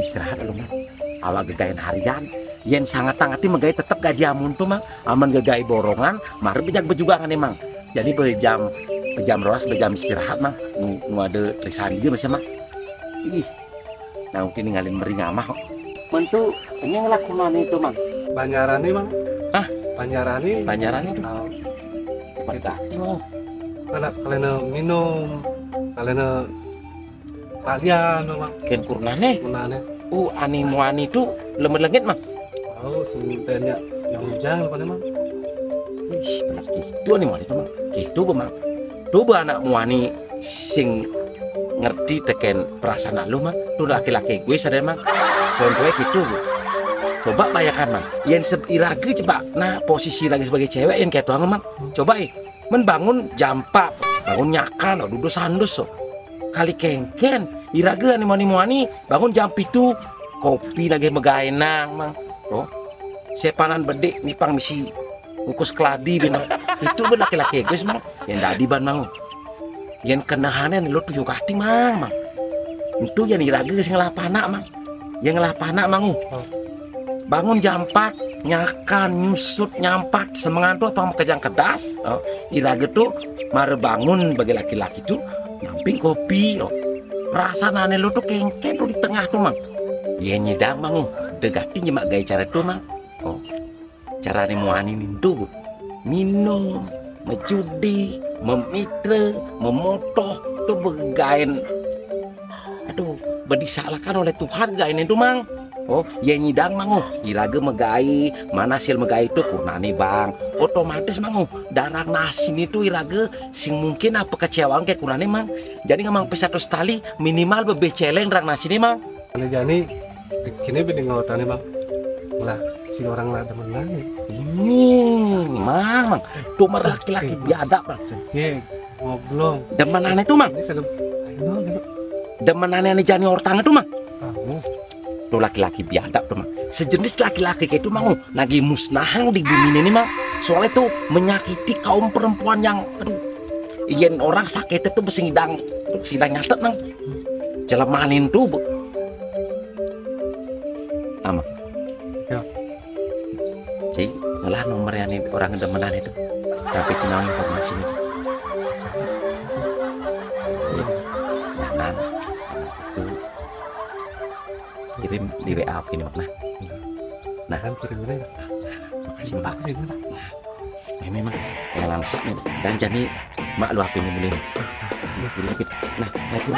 istirahat lu mang. Awak gegain harian, yen sangat tangati megai tetap gaji amun tuh mang. Aman gegai borongan, mari bejak bejugangan emang. Jadi bejam rolas bejam istirahat mang. Nu ada tulisan dia masih mang. Ih, nah mungkin ninggalin meringa mah. Mentu, ini ngelakuin itu mang. Banjarani mang. Hah? Banjarani Banjarani itu. kita Oh, anak kalian minum kalian kalian mang ken kurnane. menane Ani muani itu lemet-lengit mang. tahu sementara yang hujan lupa mang. Ih, benar gitu nih muani itu mang. Gitu bemang. Tuh anak muani sing ngerti teken perasaan lu mang. Tuh laki-laki gue sadar mang. Contohnya gitu bu. Coba bayangkan mang. Yang irage coba. Nah posisi lagi sebagai cewek yang kayak tuang mang. Coba bangun jam 4, bangun nyakan, duduk sandus so. Kali kengken, irage nih muani bangun jam 7, kopi lagi megaenang mang. Oh, sepanan bedek nipang misi ngukus keladi bina. Itu ben laki-laki guys mang. Yang dadi ban mang. Yang kenahanan lu 7 kati mang. Itu yang irage sing ngelapana mang. Yang ngelapana mang. Bangun jam 4, nyakan, nyusut, nyampat, semangat tuh apa kejang kedas. Oh, irage tuh mare bangun bagi laki-laki tuh namping kopi. Oh. Perasaan aneh lu tuh kengken tuh di tengah tuh mang. Iya nyedang mang. Degati nyemak gaya cara tuh mang. Oh, cara nih muani tuh minum, menjudi, memitre, memotoh tuh begain. Aduh, disalahkan oleh Tuhan gain itu mang. Oh, ya nyidang mangu, irage megai, mana hasil megai itu kunani bang, otomatis mangu, darah nasi itu irage, sing mungkin apa kecewaan kayak kunani mang, jadi ngamang pesatu tali minimal bebeceleng darah nasi ini mang. Jani kini bini ngotane mang, lah si orang lah demen lagi. Mang, tuh mar laki-laki biadab bang. Cek ngobrol. Demen aneh tuh mang, demen aneh jani ortang itu mang. Tuh laki-laki biadab tuh mang. Sejenis laki-laki kayak itu mang, lagi musnahang di bumi ini mang. Soalnya tuh menyakiti kaum perempuan yang, aduh, iyan orang sakit itu besidang nyatet mang. Jelemanin tuh, ama. Ya. Jadi, malah nomor yang orang demenan itu sampai cenang informasi itu. Nah, itu kirim di WA ini mak nah Kan kirim ini. makasih mbak. Memang yang langsung nih dan jadi mak lu HP ini beli nah itu